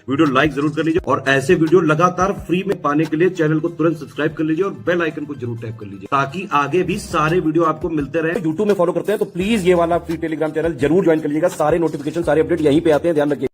Video like जरूर कर लीजिए और ऐसे वीडियो लगातार फ्री में पाने के लिए चैनल को तुरंत सब्सक्राइब कर लीजिए और बेल आइकन को जरूर टैप कर लीजिए ताकि आगे भी सारे वीडियो आपको मिलते रहे। यूट्यूब में फॉलो करते हैं तो प्लीज ये वाला फ्री टेलीग्राम चैनल जरूर ज्वाइन कर लीजिएगा। सारे नोटिफिकेशन सारे अपडेट यहीं पे आते हैं, ध्यान रखिए।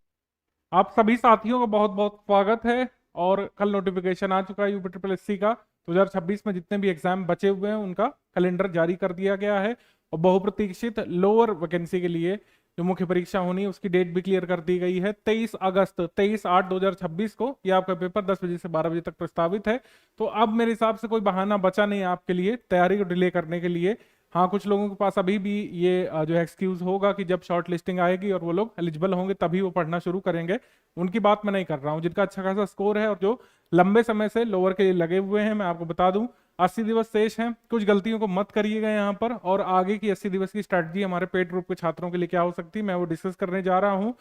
आप सभी साथियों का बहुत बहुत स्वागत है। और कल नोटिफिकेशन आ चुका है यूपी ट्रिपल एससी का 2026 में जितने भी एग्जाम बचे हुए हैं उनका कैलेंडर जारी कर दिया गया है और बहुप्रतीक्षित लोअर वैकेंसी के लिए जो मुख्य परीक्षा होनी है उसकी डेट भी क्लियर कर दी गई है। 23/8/2026 को यह आपका पेपर 10 बजे से 12 बजे तक प्रस्तावित है। तो अब मेरे हिसाब से कोई बहाना बचा नहीं है आपके लिए तैयारी को डिले करने के लिए। हाँ, कुछ लोगों के पास अभी भी ये जो एक्सक्यूज होगा कि जब शॉर्ट लिस्टिंग आएगी और वो लोग एलिजिबल होंगे तभी वो पढ़ना शुरू करेंगे। उनकी बात मैं नहीं कर रहा हूँ। जिनका अच्छा खासा स्कोर है और जो लंबे समय से लोअर के लिए लगे हुए हैं, मैं आपको बता दूं 80 दिवस शेष हैं। कुछ गलतियों को मत करिएगा यहाँ पर। और आगे की 80 दिवस की स्ट्रैटेजी हमारे पेड ग्रुप के छात्रों के लिए क्या हो सकती है, मैं वो डिस्कस करने जा रहा हूँ।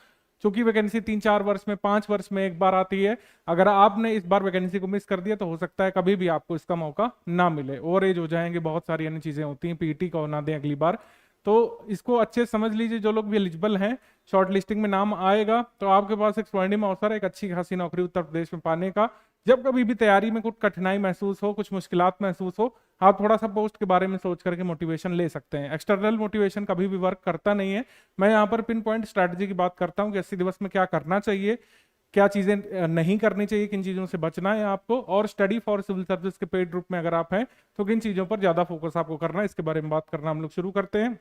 चूंकि वैकेंसी 3-4 वर्ष में 5 वर्ष में एक बार आती है। अगर आपने इस बार वैकेंसी को मिस कर दिया तो हो सकता है कभी भी आपको इसका मौका ना मिले। ओवर एज हो जाएंगे, बहुत सारी अन्य चीजें होती हैं, पीटी को ना दें अगली बार। तो इसको अच्छे से समझ लीजिए। जो लोग भी एलिजिबल हैं, शॉर्ट लिस्टिंग में नाम आएगा तो आपके पास एक स्वर्णिम अवसर है एक अच्छी खासी नौकरी उत्तर प्रदेश में पाने का। जब कभी भी तैयारी में कुछ कठिनाई महसूस हो, कुछ मुश्किलात महसूस हो, आप थोड़ा सा पोस्ट के बारे में सोच करके मोटिवेशन ले सकते हैं। एक्सटर्नल मोटिवेशन कभी भी वर्क करता नहीं है। मैं यहाँ पर पिन पॉइंट स्ट्रैटेजी की बात करता हूँ कि 80 दिवस में क्या करना चाहिए, क्या चीजें नहीं करनी चाहिए, किन चीजों से बचना है आपको। और स्टडी फॉर सिविल सर्विस के पेड ग्रुप में अगर आप हैं तो किन चीजों पर ज्यादा फोकस आपको करना है, इसके बारे में बात करना हम लोग शुरू करते हैं।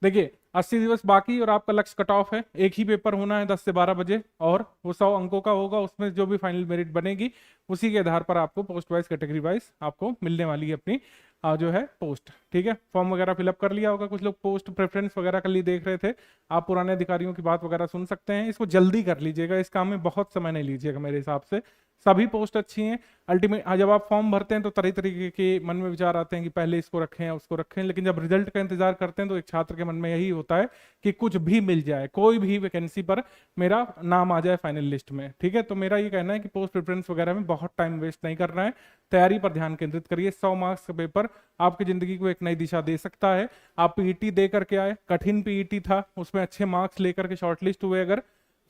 देखिए 80 दिवस बाकी और आपका लक्ष्य कट ऑफ है। एक ही पेपर होना है 10 से 12 बजे और वो 100 अंकों का होगा। उसमें जो भी फाइनल मेरिट बनेगी उसी के आधार पर आपको पोस्ट वाइज कैटेगरी वाइज आपको मिलने वाली है अपनी जो है पोस्ट। ठीक है, फॉर्म वगैरह फिलअप कर लिया होगा। कुछ लोग पोस्ट प्रेफरेंस वगैरह के लिए देख रहे थे, आप पुराने अधिकारियों की बात वगैरह सुन सकते हैं। इसको जल्दी कर लीजिएगा, इस काम में बहुत समय नहीं लीजिएगा मेरे हिसाब से। सभी पोस्ट अच्छी हैं। अल्टीमेट जब आप फॉर्म भरते हैं तो तरह तरीके के मन में विचार आते हैं कि पहले इसको रखें या उसको रखें, लेकिन जब रिजल्ट का इंतजार करते हैं तो एक छात्र के मन में यही होता है कि कुछ भी मिल जाए, कोई भी वैकेंसी पर मेरा नाम आ जाए फाइनल लिस्ट में। ठीक है, तो मेरा ये कहना है कि पोस्ट प्रेफरेंस वगैरह में बहुत टाइम वेस्ट नहीं करना है, तैयारी पर ध्यान केंद्रित करिए। 100 मार्क्स का पेपर आपकी जिंदगी को एक नई दिशा दे सकता है। आप पीईटी दे करके आए, कठिन पीईटी था, उसमें अच्छे मार्क्स लेकर के शॉर्टलिस्ट हुए अगर,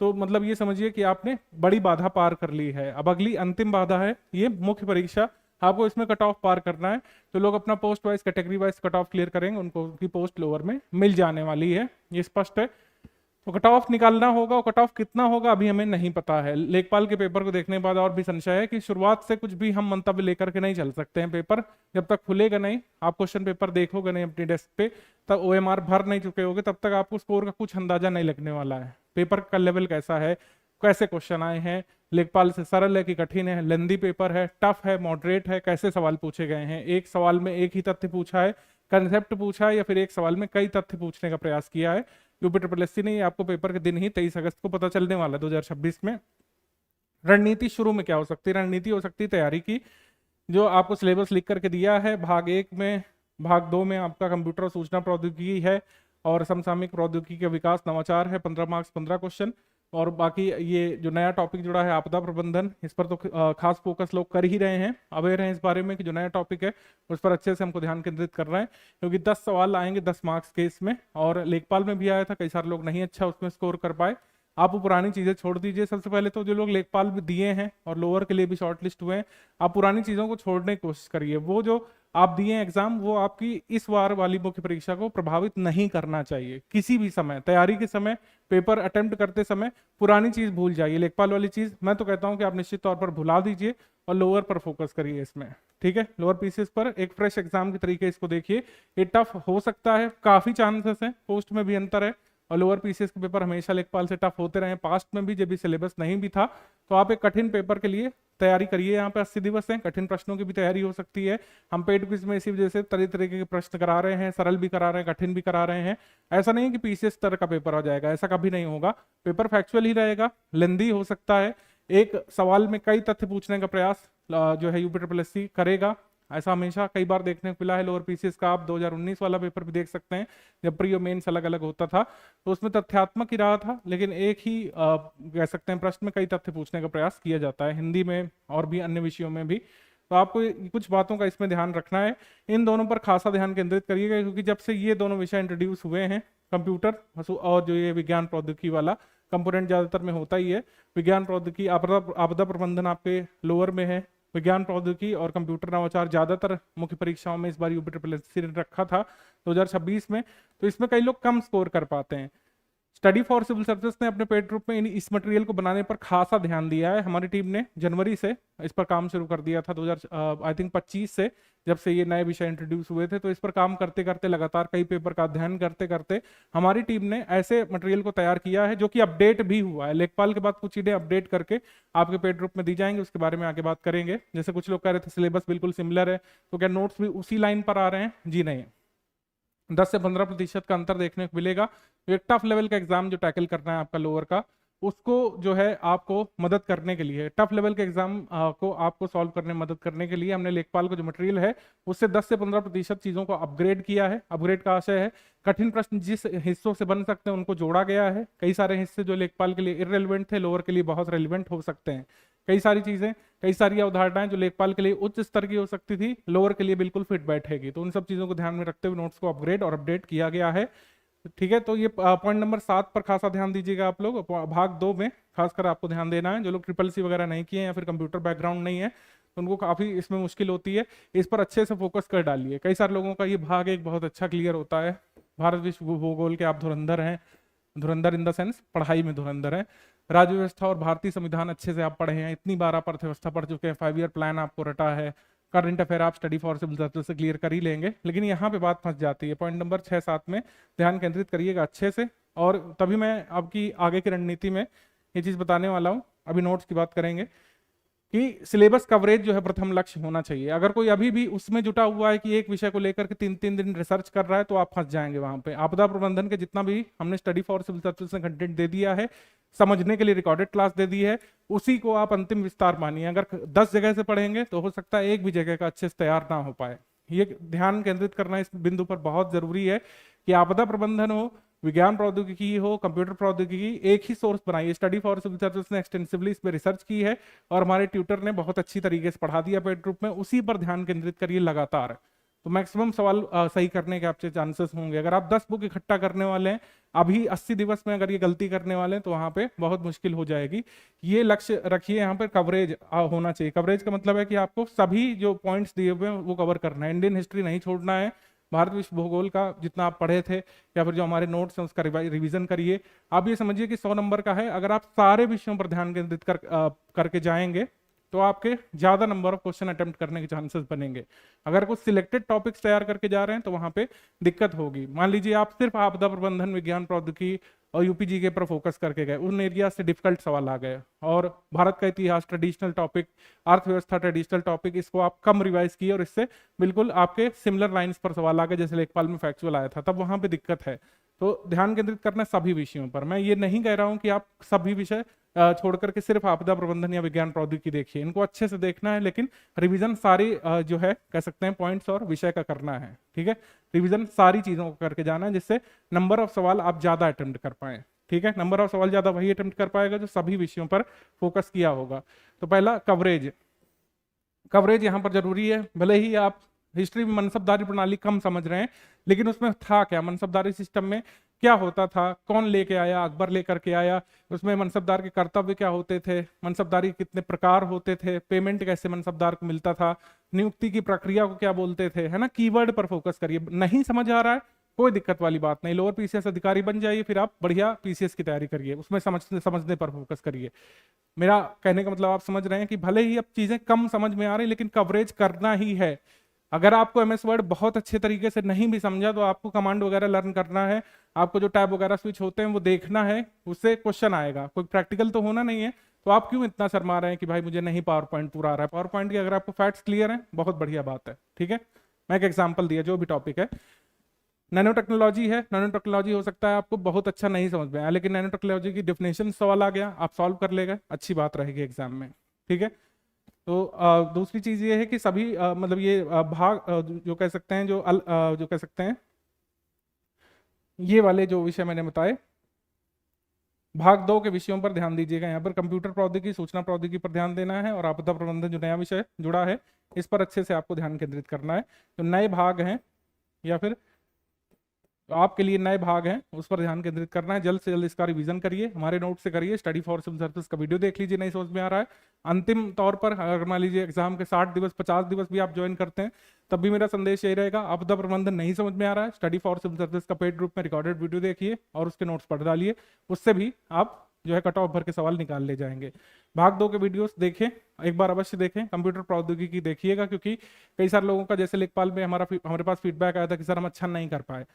तो मतलब ये समझिए कि आपने बड़ी बाधा पार कर ली है। अब अगली अंतिम बाधा है ये मुख्य परीक्षा। आपको इसमें कट ऑफ पार करना है। तो लोग अपना post wise category wise cut off clear करेंगे, उनको उनकी पोस्ट लोअर में मिल जाने वाली है, ये स्पष्ट है। तो कट ऑफ निकालना होगा और कट ऑफ कितना होगा अभी हमें नहीं पता है। लेखपाल के पेपर को देखने के बाद और भी संशय है कि शुरुआत से कुछ भी हम मंतव्य लेकर के नहीं चल सकते हैं। पेपर जब तक खुलेगा नहीं, आप क्वेश्चन पेपर देखोगे नहीं अपनी डेस्क पे, तब ओएमआर भर नहीं चुके होगे, तब तक आपको स्कोर का कुछ अंदाजा नहीं लगने वाला है। पेपर का लेवल कैसा है, कैसे क्वेश्चन आए हैं, लेखपाल से सरल है कि कठिन है, लेंदी पेपर है, टफ है, मॉडरेट है, कैसे सवाल पूछे गए हैं, एक सवाल में एक ही तथ्य पूछा है, कंसेप्ट पूछा है, या फिर एक सवाल में कई तथ्य पूछने का प्रयास किया है। यूपी ट्रिपल एससी ने आपको पेपर के दिन ही 23 अगस्त को पता चलने वाला है 2026 में। रणनीति शुरू में क्या हो सकती है, रणनीति हो सकती है तैयारी की। जो आपको सिलेबस लिख करके दिया है, भाग 1 में, भाग 2 में आपका कंप्यूटर और सूचना प्रौद्योगिकी है और समसामयिक प्रौद्योगिकी का विकास नवाचार है, 15 मार्क्स 15 क्वेश्चन। और बाकी ये जो नया टॉपिक जुड़ा है आपदा प्रबंधन, इस पर तो खास फोकस लोग कर ही रहे हैं, अवेयर हैं इस बारे में कि जो नया टॉपिक है उस पर अच्छे से हमको ध्यान केंद्रित करना है, क्योंकि 10 सवाल आएंगे 10 मार्क्स के इसमें। और लेखपाल में भी आया था, कई सारे लोग नहीं अच्छा उसमें स्कोर कर पाए। आप वो पुरानी चीजें छोड़ दीजिए। सबसे पहले तो जो लोग लेखपाल भी दिए हैं और लोअर के लिए भी शॉर्ट लिस्ट हुए हैं, आप पुरानी चीजों को छोड़ने की कोशिश करिए। वो जो आप दिए एग्जाम, वो आपकी इस बार वाली मुख्य परीक्षा को प्रभावित नहीं करना चाहिए। किसी भी समय, तैयारी के समय, पेपर अटेम्प्ट करते समय पुरानी चीज भूल जाइए। लेखपाल वाली चीज मैं तो कहता हूं कि आप निश्चित तौर पर भुला दीजिए और लोअर पर फोकस करिए इसमें। ठीक है, लोअर पीसेस पर एक फ्रेश एग्जाम के तरीके इसको देखिए। ये टफ हो सकता है, काफी चांसेस है, पोस्ट में भी अंतर है और लोअर पीसीएस के पेपर हमेशा लेखपाल से टफ होते रहे पास्ट में भी, जब भी सिलेबस नहीं भी था। तो आप एक कठिन पेपर के लिए तैयारी करिए। यहाँ पे 80 दिवस हैं, कठिन प्रश्नों की भी तैयारी हो सकती है। हम पेड क्विज में इसी वजह से तरह तरीके के प्रश्न करा रहे हैं, सरल भी करा रहे हैं, कठिन भी करा रहे हैं। ऐसा नहीं है कि पीसीएस स्तर का पेपर हो जाएगा, ऐसा कभी नहीं होगा। पेपर फैक्चुअल ही रहेगा, लेंदी हो सकता है, एक सवाल में कई तथ्य पूछने का प्रयास जो है यूपी ट्रिपल एससी करेगा। ऐसा हमेशा कई बार देखने को मिला है। लोअर पीसीएस का आप 2019 वाला पेपर भी देख सकते हैं, जब प्री और मेंस अलग अलग होता था, तो उसमें तथ्यात्मक ही रहा था, लेकिन एक ही कह सकते हैं प्रश्न में कई तथ्य पूछने का प्रयास किया जाता है, हिंदी में और भी अन्य विषयों में भी। तो आपको कुछ बातों का इसमें ध्यान रखना है। इन दोनों पर खासा ध्यान केंद्रित करिएगा, क्योंकि जब से ये दोनों विषय इंट्रोड्यूस हुए हैं, कंप्यूटर और जो ये विज्ञान प्रौद्योगिकी वाला, कंपोनेंट ज्यादातर में होता ही है। विज्ञान प्रौद्योगिकी, आपदा प्रबंधन आपके लोअर में है। विज्ञान प्रौद्योगिकी और कंप्यूटर नवाचार ज्यादातर मुख्य परीक्षाओं में इस बार यूपी ट्रिपल एसएससी ने रखा था 2026 में, तो इसमें कई लोग कम स्कोर कर पाते हैं। स्टडी फॉर सिविल सर्विसेज ने अपने पेड ग्रुप में इस मटेरियल को बनाने पर खासा ध्यान दिया है। हमारी टीम ने जनवरी से इस पर काम शुरू कर दिया था 2025 से, जब से ये नए विषय इंट्रोड्यूस हुए थे। तो इस पर काम करते करते, लगातार कई पेपर का अध्ययन करते करते हमारी टीम ने ऐसे मटेरियल को तैयार किया है जो कि अपडेट भी हुआ है। लेखपाल के बाद कुछ चीजें अपडेट करके आपके पेड ग्रुप में दी जाएंगी, उसके बारे में आगे बात करेंगे। जैसे कुछ लोग कह रहे थे सिलेबस बिल्कुल सिमिलर है, तो क्या नोट्स भी उसी लाइन पर आ रहे हैं? जी नहीं, 10 से 15% का अंतर देखने को मिलेगा। तो एक टफ लेवल का एग्जाम जो टैकल करना है आपका लोअर का, उसको जो है आपको मदद करने के लिए, टफ लेवल के एग्जाम को आपको सॉल्व करने में मदद करने के लिए हमने लेखपाल को जो मटेरियल है उससे 10 से 15% चीजों को अपग्रेड किया है। अपग्रेड का आशय है कठिन प्रश्न जिस हिस्सों से बन सकते हैं उनको जोड़ा गया है। कई सारे हिस्से जो लेखपाल के लिए इररिलेवेंट थे, लोअर के लिए बहुत रेलिवेंट हो सकते हैं। कई सारी चीजें, कई सारी अवधारणाएं जो लेखपाल के लिए उच्च स्तर की हो सकती थी, लोअर के लिए बिल्कुल फिट बैठेगी। तो उन सब चीजों को ध्यान में रखते हुए नोट्स को अपग्रेड और अपडेट किया गया है। ठीक है, तो ये पॉइंट नंबर 7 पर खासा ध्यान दीजिएगा आप लोग। भाग 2 में खासकर आपको ध्यान देना है। जो लोग ट्रिपल सी वगैरह नहीं किए या फिर कंप्यूटर बैकग्राउंड नहीं है, तो उनको काफी इसमें मुश्किल होती है। इस पर अच्छे से फोकस कर डालिए। कई सारे लोगों का ये भाग एक बहुत अच्छा क्लियर होता है। भारत विश्व भूगोल के आप धुरंधर हैं, धुरंधर इन द सेंस पढ़ाई में धुरंधर हैं। राज्य व्यवस्था और भारतीय संविधान अच्छे से आप पढ़े हैं, इतनी बार आप अर्थव्यवस्था पढ़ चुके हैं, 5 ईयर प्लान आपको रटा है, करंट अफेयर आप स्टडी फॉर सिविल सर्विस से क्लियर कर ही लेंगे। लेकिन यहाँ पे बात फंस जाती है। पॉइंट नंबर 6-7 में ध्यान केंद्रित करिएगा अच्छे से, और तभी मैं आपकी आगे की रणनीति में ये चीज बताने वाला हूँ। अभी नोट्स की बात करेंगे कि सिलेबस कवरेज जो है प्रथम लक्ष्य होना चाहिए। अगर कोई अभी भी उसमें जुटा हुआ है कि एक विषय को लेकर के 3-3 दिन रिसर्च कर रहा है, तो आप फंस जाएंगे वहां पे। आपदा प्रबंधन के जितना भी हमने स्टडी फॉर सिविल सर्विस में कंटेंट दे दिया है, समझने के लिए रिकॉर्डेड क्लास दे दी है, उसी को आप अंतिम विस्तार मानिए। अगर 10 जगह से पढ़ेंगे तो हो सकता है एक भी जगह का अच्छे से तैयार ना हो पाए। ये ध्यान केंद्रित करना इस बिंदु पर बहुत जरूरी है कि आपदा प्रबंधन हो, विज्ञान प्रौद्योगिकी हो, कंप्यूटर प्रौद्योगिकी, एक ही सोर्स बनाइए। स्टडी फॉर सिविल सर्विस ने एक्सटेंसिवली इस पर रिसर्च की है और हमारे ट्यूटर ने बहुत अच्छी तरीके से पढ़ा दिया पेड ग्रुप में। उसी पर ध्यान केंद्रित करिए लगातार, तो मैक्सिमम सवाल सही करने के आपसे चांसेस होंगे। अगर आप 10 बुक इकट्ठा करने वाले हैं अभी 80 दिवस में, अगर ये गलती करने वाले हैं, तो वहां पे बहुत मुश्किल हो जाएगी। ये लक्ष्य रखिए। यहाँ पर कवरेज होना चाहिए। कवरेज का मतलब है कि आपको सभी जो पॉइंट्स दिए हुए हैं वो कवर करना है। इंडियन हिस्ट्री नहीं छोड़ना है। भारत विश्व भूगोल का जितना आप पढ़े थे या फिर जो हमारे नोट्स हैं उसका रिवीजन करिए। आप ये समझिए कि 100 नंबर का है, अगर आप सारे विषयों पर ध्यान केंद्रित करके जाएंगे तो आपके ज्यादा नंबर ऑफ क्वेश्चन अटेम्प्ट करने के चांसेस बनेंगे। अगर कुछ सिलेक्टेड टॉपिक्स तैयार करके जा रहे हैं तो वहां पे दिक्कत होगी। मान लीजिए आप सिर्फ आपदा प्रबंधन, विज्ञान प्रौद्योगिकी और यूपीजी के पर फोकस करके गए, उन एरिया से डिफिकल्ट सवाल आ गए, और भारत का इतिहास ट्रेडिशनल टॉपिक, अर्थव्यवस्था ट्रेडिशनल टॉपिक, इसको आप कम रिवाइज किए और इससे बिल्कुल आपके सिमिलर लाइंस पर सवाल आ गए जैसे लेखपाल में फैक्चुअल आया था, तब वहां पे दिक्कत है। तो ध्यान केंद्रित करना सभी विषयों पर। मैं ये नहीं कह रहा हूं कि आप सभी विषय छोड़ करके सिर्फ आपदा प्रबंधन या विज्ञान प्रौद्योगिकी देखिए, इनको अच्छे से देखना है, लेकिन रिवीजन सारी जो है कह सकते हैं पॉइंट्स और विषय का करना है। ठीक है, रिवीजन सारी चीजों को करके जाना है जिससे नंबर ऑफ सवाल आप ज्यादा अटेम्प्ट कर पाए। ठीक है, नंबर ऑफ सवाल ज्यादा वही अटेम्प्ट कर पाएगा जो सभी विषयों पर फोकस किया होगा। तो पहला कवरेज, कवरेज यहाँ पर जरूरी है। भले ही आप हिस्ट्री में मनसबदारी प्रणाली कम समझ रहे हैं, लेकिन उसमें था क्या, मनसबदारी सिस्टम में क्या होता था, कौन लेके आया, अकबर लेकर के आया, उसमें मनसबदार के कर्तव्य क्या होते थे, मनसबदारी कितने प्रकार होते थे, पेमेंट कैसे मनसबदार को मिलता था, नियुक्ति की प्रक्रिया को क्या बोलते थे, है ना। कीवर्ड पर फोकस करिए। नहीं समझ आ रहा है कोई दिक्कत वाली बात नहीं, लोअर पीसीएस अधिकारी बन जाइए, फिर आप बढ़िया पीसीएस की तैयारी करिए, उसमें समझने पर फोकस करिए। मेरा कहने का मतलब आप समझ रहे हैं कि भले ही अब चीजें कम समझ में आ रही, लेकिन कवरेज करना ही है। अगर आपको एमएस वर्ड बहुत अच्छे तरीके से नहीं भी समझा तो आपको कमांड वगैरह लर्न करना है, आपको जो टैब वगैरह स्विच होते हैं वो देखना है, उससे क्वेश्चन आएगा। कोई प्रैक्टिकल तो होना नहीं है, तो आप क्यों इतना शर्मा रहे हैं कि भाई मुझे नहीं पावर पॉइंट पूरा आ रहा है। पावर पॉइंट की अगर आपको फैक्ट्स क्लियर है बहुत बढ़िया बात है। ठीक है, मैं एक एग्जाम्पल दिया, जो भी टॉपिक है, नैनो टेक्नोलॉजी है, नैनो टेक्नोलॉजी हो सकता है आपको बहुत अच्छा नहीं समझ में आया, लेकिन नैनो टेक्नोलॉजी की डेफिनेशन सवाल आ गया, आप सॉल्व कर लेगा, अच्छी बात रहेगी एग्जाम में। ठीक है, तो दूसरी चीज ये है कि सभी मतलब ये भाग जो कह सकते हैं जो कह सकते हैं ये वाले जो विषय मैंने बताए, भाग 2 के विषयों पर ध्यान दीजिएगा। यहाँ पर कंप्यूटर प्रौद्योगिकी, सूचना प्रौद्योगिकी पर ध्यान देना है, और आपदा प्रबंधन जो नया विषय जुड़ा है इस पर अच्छे से आपको ध्यान केंद्रित करना है। तो नए भाग हैं या फिर तो आपके लिए नए भाग हैं, उस पर ध्यान केंद्रित करना है। जल्द से जल्द इसका रिवीजन करिए, हमारे नोट से करिए। स्टडी फॉर सिविल सर्विस का वीडियो देख लीजिए, नहीं समझ में आ रहा है। अंतिम तौर पर अगर मान लीजिए एग्जाम के 60 दिवस 50 दिवस भी आप ज्वाइन करते हैं, तब भी मेरा संदेश यही रहेगा, आपदा प्रबंधन नहीं समझ में आ रहा है, स्टडी फॉर सिविल सर्विस का पेड ग्रुप में रिकॉर्डेड वीडियो देखिए और उसके नोट्स पढ़ डालिए। उससे भी आप जो है कट ऑफ भर के सवाल निकाल ले जाएंगे। भाग 2 के वीडियोस देखें, एक बार अवश्य देखें। कंप्यूटर प्रौद्योगिकी देखिएगा, क्योंकि कई सारे लोगों का, जैसे लेखपाल में हमारे पास फीडबैक आया था कि सर हम अच्छा नहीं कर पाए,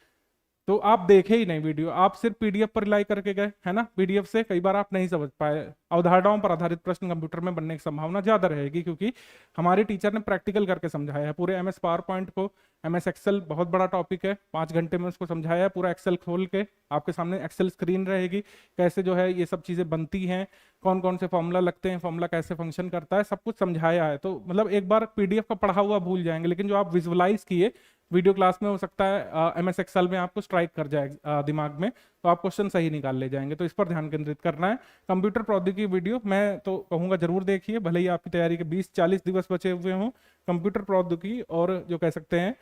तो आप देखे ही नहीं वीडियो, आप सिर्फ पीडीएफ पर रिलाई करके गए, है ना। पीडीएफ से कई बार आप नहीं समझ पाए। अवधारणाओं पर आधारित प्रश्न कंप्यूटर में बनने की संभावना ज्यादा रहेगी, क्योंकि हमारे टीचर ने प्रैक्टिकल करके समझाया है पूरे एमएस पावर पॉइंट को। एमएस एक्सेल बहुत बड़ा टॉपिक है, 5 घंटे में उसको समझाया है पूरा। एक्सेल खोल के आपके सामने एक्सेल स्क्रीन रहेगी, कैसे जो है ये सब चीजें बनती हैं, कौन कौन से फॉर्मूला लगते हैं, फॉर्मूला कैसे फंक्शन करता है, सब कुछ समझाया है। तो मतलब एक बार पीडीएफ का पढ़ा हुआ भूल जाएंगे, लेकिन जो आप विजुअलाइज किए वीडियो क्लास में, हो सकता है एमएस एक्सेल में आपको स्ट्राइक कर जाए दिमाग में, तो आप क्वेश्चन सही निकाल ले जाएंगे। तो इस पर ध्यान केंद्रित करना है। कंप्यूटर प्रौद्योगिकी वीडियो मैं तो कहूंगा जरूर देखिए, भले ही आपकी तैयारी के 20-40 दिवस बचे हुए हों। कंप्यूटर प्रौद्योगिकी और जो कह सकते हैं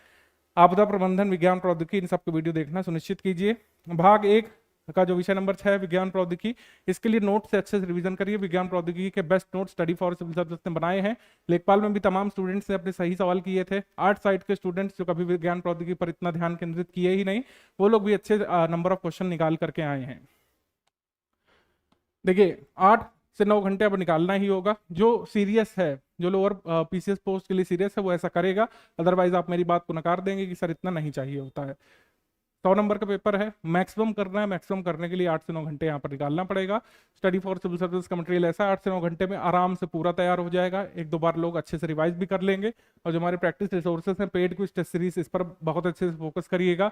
आपदा प्रबंधन, विज्ञान प्रौद्योगिकी, इन सब के वीडियो देखना सुनिश्चित कीजिए। भाग 1 का जो विषय नंबर 6 विज्ञान प्रौद्योगिकी, इसके लिए नोट से अच्छे से रिवीजन करिए। विज्ञान प्रौद्योगिकी के best note study for civil service ने बनाए हैं। लेखपाल में भी तमाम स्टूडेंट्स ने अपने सही सवाल किए थे। 8 साइड के स्टूडेंट्स जो कभी विज्ञान प्रौद्योगिकी पर इतना ध्यान केंद्रित किए ही नहीं, वो लोग भी अच्छे नंबर ऑफ क्वेश्चन निकाल करके आए हैं। देखिए 8 से 9 घंटे अब निकालना ही होगा। जो सीरियस है, जो लोअर पीसीएस पोस्ट के लिए सीरियस है, वो ऐसा करेगा। अदरवाइज आप मेरी बात को नकार देंगे कि सर इतना नहीं चाहिए होता है। 100 नंबर का पेपर है, मैक्सिमम करना है। मैक्सिमम करने के लिए 8 से 9 घंटे यहाँ पर निकालना पड़ेगा। स्टडी फॉर सिविल सर्विस का मटेरियल ऐसा 8 से 9 घंटे में आराम से पूरा तैयार हो जाएगा। 1-2 बार लोग अच्छे से रिवाइज भी कर लेंगे। और जो हमारे प्रैक्टिस रिसोर्सेज हैं, पेड क्विज टेस्ट सीरीज, इस पर बहुत अच्छे से फोकस करिएगा।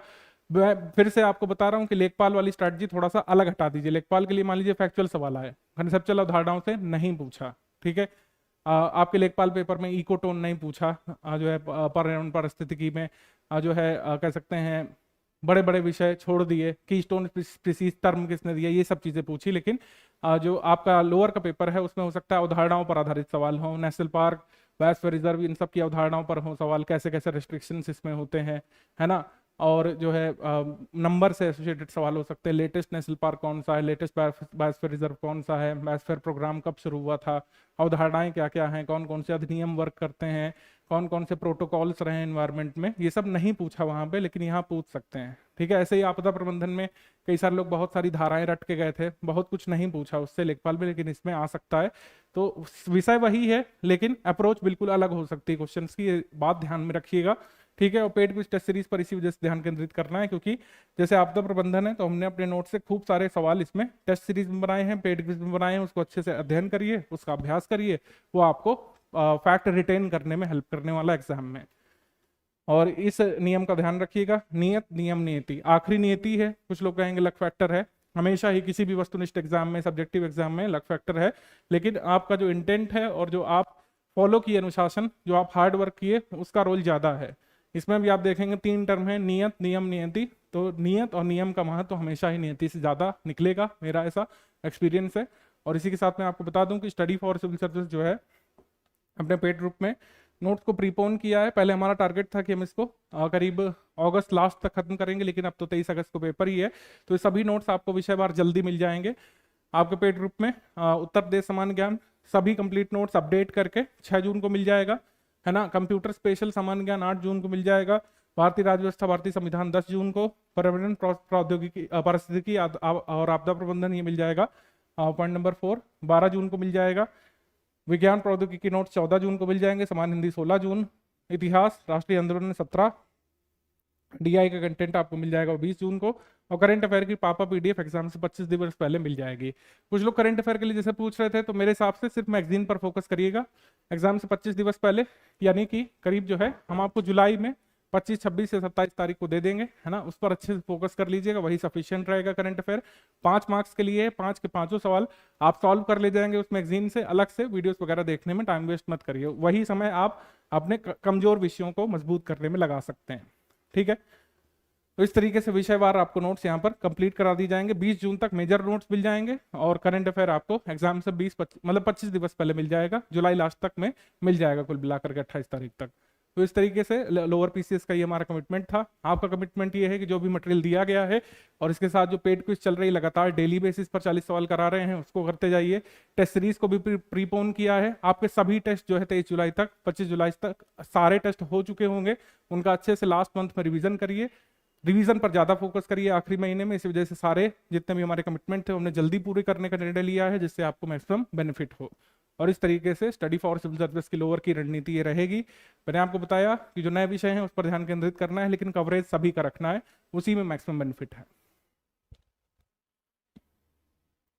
मैं फिर से आपको बता रहा हूँ कि लेखपाल वाली स्ट्रैटेजी थोड़ा सा अलग हटा दीजिए। लेखपाल के लिए मान लीजिए फैक्चुअल सवाल आए, कंसेप्चुअल अवधारणाओं से नहीं पूछा, ठीक है। आपके लेखपाल पेपर में इकोटोन नहीं पूछा, जो है पर्यावरण पारिस्थितिकी में जो है कह सकते हैं बड़े बड़े विषय छोड़ दिए। कीस्टोन स्पीसीज टर्म किसने दिया, ये सब चीजें पूछी। लेकिन जो आपका लोअर का पेपर है, उसमें हो सकता है अवधारणाओं पर आधारित सवाल हो, नेशनल पार्क, बायोस्फीयर रिजर्व, इन सब की अवधारणाओं पर हो सवाल, कैसे कैसे रेस्ट्रिक्शंस इसमें होते हैं, है ना। और जो है नंबर से एसोसिएटेड सवाल हो सकते हैं। लेटेस्ट नेशनल पार्क कौन सा है, लेटेस्ट बायोस्फीयर रिजर्व कौन सा है, बायोस्फीयर प्रोग्राम कब शुरू हुआ था, अवधारणाएं क्या क्या हैं, कौन कौन से अधिनियम वर्क करते हैं, कौन कौन से प्रोटोकॉल्स रहे एनवायरनमेंट में, ये सब नहीं पूछा वहां पे, लेकिन यहाँ पूछ सकते हैं, ठीक है। ऐसे ही आपदा प्रबंधन में कई सारे लोग बहुत सारी धाराएं रट के गए थे, बहुत कुछ नहीं पूछा उससे लेखपाल में, लेकिन इसमें आ सकता है। तो विषय वही है, लेकिन अप्रोच बिल्कुल अलग हो सकती है क्वेश्चन की, ये बात ध्यान में रखिएगा, ठीक है। और पेड क्विज टेस्ट सीरीज पर इसी वजह से ध्यान केंद्रित करना है, क्योंकि जैसे आपदा प्रबंधन है, तो हमने अपने नोट से खूब सारे सवाल इसमें टेस्ट सीरीज में बनाए हैं, पेड क्विज में बनाए हैं। उसको अच्छे से अध्ययन करिए, उसका अभ्यास करिए, वो आपको फैक्ट रिटेन करने में हेल्प करने वाला एग्जाम में। और इस नियम का ध्यान रखिएगा, नियत नियम नियति आखिरी नियति है। कुछ लोग कहेंगे लक फैक्टर है, हमेशा ही किसी भी वस्तुनिष्ठ एग्जाम में, सब्जेक्टिव एग्जाम में लक फैक्टर है, लेकिन आपका जो इंटेंट है और जो आप फॉलो किए अनुशासन, जो आप हार्ड वर्क किए, उसका रोल ज्यादा है। इसमें भी आप देखेंगे 3 टर्म है, नियत नियम नियति। तो नियत और नियम का महत्व तो हमेशा ही नियति से ज्यादा निकलेगा, मेरा ऐसा एक्सपीरियंस है। और इसी के साथ मैं आपको बता दूं कि स्टडी फॉर सिविल सर्विस जो है अपने पेड ग्रुप में नोट्स को प्रीपोन किया है। पहले हमारा टारगेट था कि हम इसको करीब अगस्त लास्ट तक खत्म करेंगे, लेकिन अब तो 23 अगस्त को पेपर ही है, तो ये सभी नोट्स आपको विषयवार जल्दी मिल जाएंगे आपके पेड ग्रुप में। उत्तर प्रदेश सामान्य ज्ञान सभी कंप्लीट नोट्स अपडेट करके 6 जून को मिल जाएगा, है ना। कंप्यूटर स्पेशल सामान्य ज्ञान 8 जून को मिल जाएगा। भारतीय राज्य व्यवस्था, भारतीय संविधान 10 जून को। पर्यावरण प्रौद्योगिकी, पारिस्थितिकी और आपदा प्रबंधन ये मिल जाएगा पॉइंट नंबर 4 12 जून को मिल जाएगा। विज्ञान प्रौद्योगिकी नोट्स 14 जून को मिल जाएंगे, सामान्य हिंदी 16 जून। इतिहास, राष्ट्रीय आंदोलन 17। डीआई का कंटेंट आपको मिल जाएगा 20 जून को। और करंट अफेयर की पापा पीडीएफ एग्जाम से 25 दिवस पहले मिल जाएगी। कुछ लोग करंट अफेयर के लिए जैसे पूछ रहे थे, तो मेरे हिसाब से सिर्फ मैगजीन पर फोकस करिएगा एग्जाम से 25 दिवस पहले, यानी कि करीब जो है हम आपको जुलाई में 25, 26 या 27 तारीख को दे देंगे, है ना। उस पर अच्छे से फोकस कर लीजिएगा, वही सफिशिएंट रहेगा करंट अफेयर। 5 मार्क्स के लिए 5 के 5 सवाल आप सॉल्व कर ले जाएंगे उस मैगजीन से। अलग से वीडियोस वगैरह देखने में टाइम वेस्ट मत करिए, वही समय आप अपने कमजोर विषयों को मजबूत करने में लगा सकते हैं, ठीक है। तो इस तरीके से विषयवार आपको नोट्स यहाँ पर कंप्लीट करा दी जाएंगे। 20 जून तक मेजर नोट्स मिल जाएंगे और करंट अफेयर आपको एग्जाम से 25 दिवस पहले मिल जाएगा, जुलाई लास्ट तक में मिल जाएगा कुल मिलाकर के 28 तारीख तक। तो इस तरीके से लोअर पीसीएस का ये हमारा कमिटमेंट था। आपका कमिटमेंट ये है कि जो भी मटेरियल दिया गया है और इसके साथ जो पेड क्विज चल रही है, लगातार डेली बेसिस पर 40 सवाल करा रहे हैं, उसको करते जाइए। टेस्ट सीरीज को भी प्रीपोन किया है। आपके सभी टेस्ट जो है 23 जुलाई तक 25 जुलाई तक सारे टेस्ट हो चुके होंगे। उनका अच्छे से लास्ट मंथ में रिवीजन करिए, रिवीजन पर ज्यादा फोकस करिए आखिरी महीने में। इस वजह से सारे जितने भी हमारे कमिटमेंट थे हमने जल्दी पूरे करने का निर्णय लिया है, जिससे आपको मैक्सिमम बेनिफिट हो। और इस तरीके से स्टडी फॉर सिविल सर्विस की लोअर की रणनीति ये रहेगी। मैंने आपको बताया कि जो नए विषय हैं उस पर ध्यान केंद्रित करना है, लेकिन कवरेज सभी का रखना है, उसी में मैक्सिमम बेनिफिट है।